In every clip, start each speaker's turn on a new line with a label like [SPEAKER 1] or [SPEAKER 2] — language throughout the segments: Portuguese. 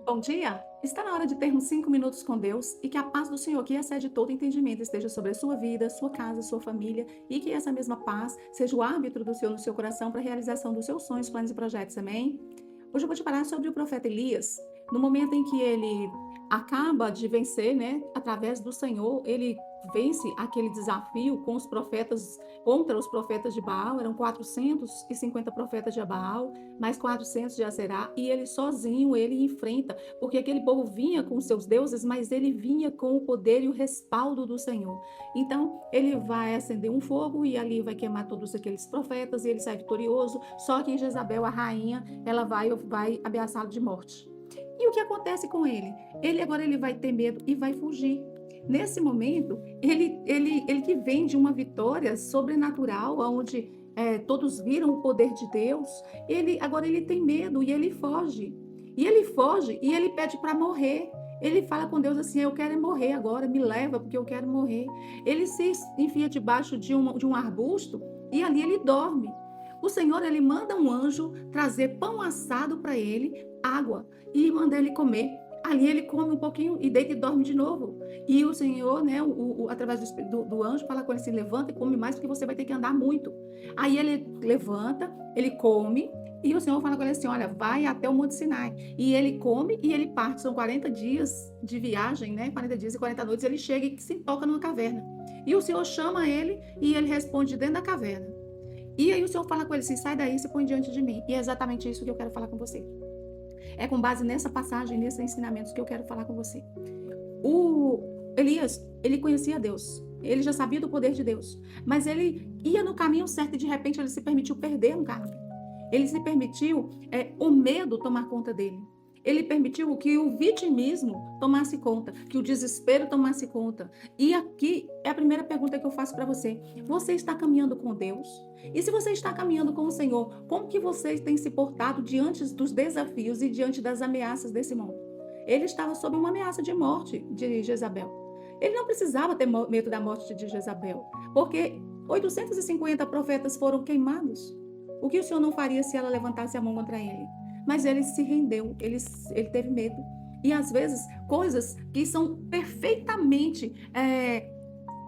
[SPEAKER 1] Bom dia! Está na hora de termos 5 minutos com Deus e que a paz do Senhor, que excede todo entendimento, esteja sobre a sua vida, sua casa, sua família e que essa mesma paz seja o árbitro do Senhor no seu coração para a realização dos seus sonhos, planos e projetos. Amém? Hoje eu vou te falar sobre o profeta Elias. No momento em que ele acaba de vencer, né, através do Senhor, ele vence aquele desafio com os profetas, contra os profetas de Baal. Eram 450 profetas de Baal, mais 400 de Aserá, e ele sozinho, ele enfrenta, porque aquele povo vinha com seus deuses, mas ele vinha com o poder e o respaldo do Senhor. Então, ele vai acender um fogo e ali vai queimar todos aqueles profetas e ele sai vitorioso. Só que Jezabel, a rainha, ela vai ameaçá-lo de morte. E o que acontece com ele? Ele agora ele vai ter medo e vai fugir. Nesse momento, ele que vem de uma vitória sobrenatural, onde todos viram o poder de Deus, ele tem medo e ele foge. E ele foge e ele pede para morrer. Ele fala com Deus assim: eu quero morrer agora, me leva porque eu quero morrer. Ele se enfia debaixo de um arbusto e ali ele dorme. O Senhor, ele manda um anjo trazer pão assado para ele, água, e manda ele comer. Ali ele come um pouquinho e deita e dorme de novo. E o Senhor, né, através do anjo, fala com ele assim: levanta e come mais, porque você vai ter que andar muito. Aí ele levanta, ele come, e o Senhor fala com ele assim: olha, vai até o Monte Sinai. E ele come e ele parte. São 40 dias de viagem, né? 40 dias e 40 noites. Ele chega e se toca numa caverna. E o Senhor chama ele e ele responde dentro da caverna. E aí o Senhor fala com ele assim: sai daí e se põe diante de mim. E é exatamente isso que eu quero falar com você. É com base nessa passagem, nesses ensinamentos que eu quero falar com você. O Elias, ele conhecia Deus. Ele já sabia do poder de Deus. Mas ele ia no caminho certo e de repente ele se permitiu perder no caminho. Ele se permitiu o medo tomar conta dele. Ele permitiu que o vitimismo tomasse conta, que o desespero tomasse conta. E aqui é a primeira pergunta que eu faço para você. Você está caminhando com Deus? E se você está caminhando com o Senhor, como que você tem se portado diante dos desafios e diante das ameaças desse mundo? Ele estava sob uma ameaça de morte de Jezabel. Ele não precisava ter medo da morte de Jezabel, porque 850 profetas foram queimados. O que o Senhor não faria se ela levantasse a mão contra ele? Mas ele se rendeu, ele teve medo. E às vezes, coisas que são perfeitamente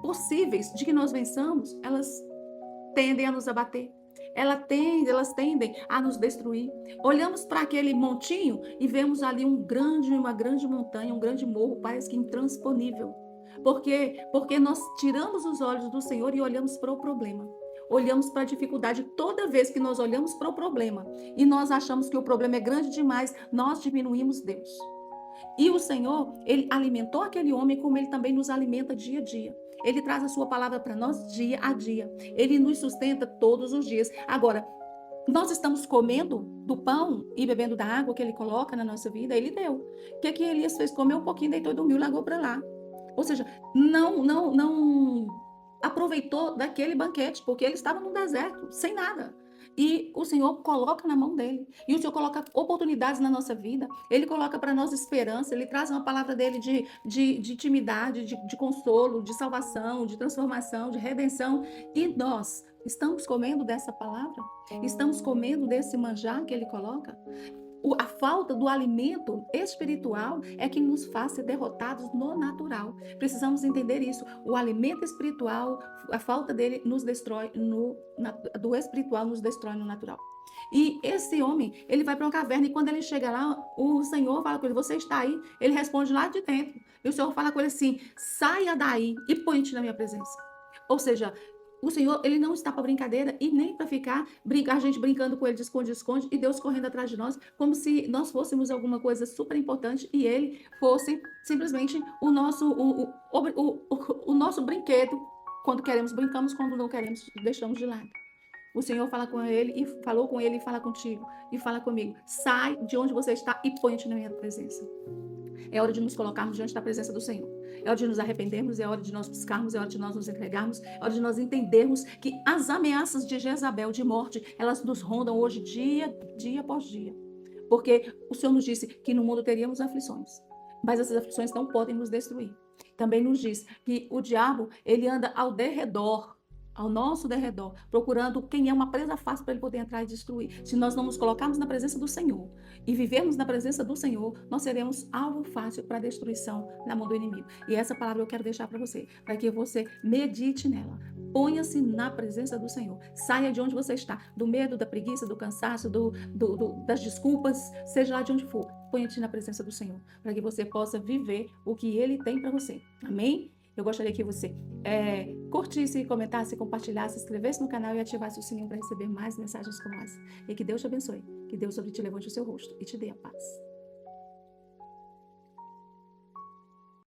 [SPEAKER 1] possíveis de que nós vençamos, elas tendem a nos abater. Elas tendem a nos destruir. Olhamos para aquele montinho e vemos ali uma grande montanha, um grande morro, parece que intransponível. Porque nós tiramos os olhos do Senhor e olhamos para o problema. Olhamos para a dificuldade. Toda vez que nós olhamos para o problema e nós achamos que o problema é grande demais, nós diminuímos Deus. E o Senhor, ele alimentou aquele homem como ele também nos alimenta dia a dia. Ele traz a sua palavra para nós dia a dia. Ele nos sustenta todos os dias. Agora, nós estamos comendo do pão e bebendo da água que ele coloca na nossa vida, ele deu. O que Elias fez? Comeu um pouquinho, deitou e dormiu, largou para lá. Ou seja, não aproveitou daquele banquete, porque ele estava no deserto, sem nada. E o Senhor coloca na mão dele. E o Senhor coloca oportunidades na nossa vida. Ele coloca para nós esperança. Ele traz uma palavra dele de intimidade, de consolo, de salvação, de transformação, de redenção. E nós estamos comendo dessa palavra? Estamos comendo desse manjar que ele coloca? A falta do alimento espiritual é que nos faz ser derrotados no natural. Precisamos entender isso. O alimento espiritual, a falta dele nos destrói do espiritual nos destrói no natural. E esse homem, ele vai para uma caverna e quando ele chega lá, o Senhor fala com ele: você está aí? Ele responde lá de dentro. E o Senhor fala com ele assim: saia daí e põe-te na minha presença. Ou seja, o Senhor, ele não está para brincadeira e nem para ficar a gente brincando com ele de esconde-esconde e Deus correndo atrás de nós, como se nós fôssemos alguma coisa super importante e ele fosse simplesmente o nosso brinquedo. Quando queremos, brincamos, quando não queremos, deixamos de lado. O Senhor fala com ele e falou com ele e fala contigo e fala comigo: sai de onde você está e põe-te na minha presença. É hora de nos colocarmos diante da presença do Senhor. É hora de nos arrependermos, é hora de nós buscarmos, é hora de nós nos entregarmos, é hora de nós entendermos que as ameaças de Jezabel, de morte, elas nos rondam hoje dia após dia. Porque o Senhor nos disse que no mundo teríamos aflições, mas essas aflições não podem nos destruir. Também nos diz que o diabo, ele anda ao derredor ao nosso derredor, procurando quem é uma presa fácil para ele poder entrar e destruir. Se nós não nos colocarmos na presença do Senhor e vivermos na presença do Senhor, nós seremos alvo fácil para a destruição na mão do inimigo. E essa palavra eu quero deixar para você, para que você medite nela. Ponha-se na presença do Senhor. Saia de onde você está, do medo, da preguiça, do cansaço, das desculpas, seja lá de onde for. Ponha-te na presença do Senhor, para que você possa viver o que Ele tem para você. Amém? Eu gostaria que você curtisse, comentasse, compartilhasse, se inscrevesse no canal e ativasse o sininho para receber mais mensagens como essa. E que Deus te abençoe. Que Deus sobre ti levante o seu rosto e te dê a paz.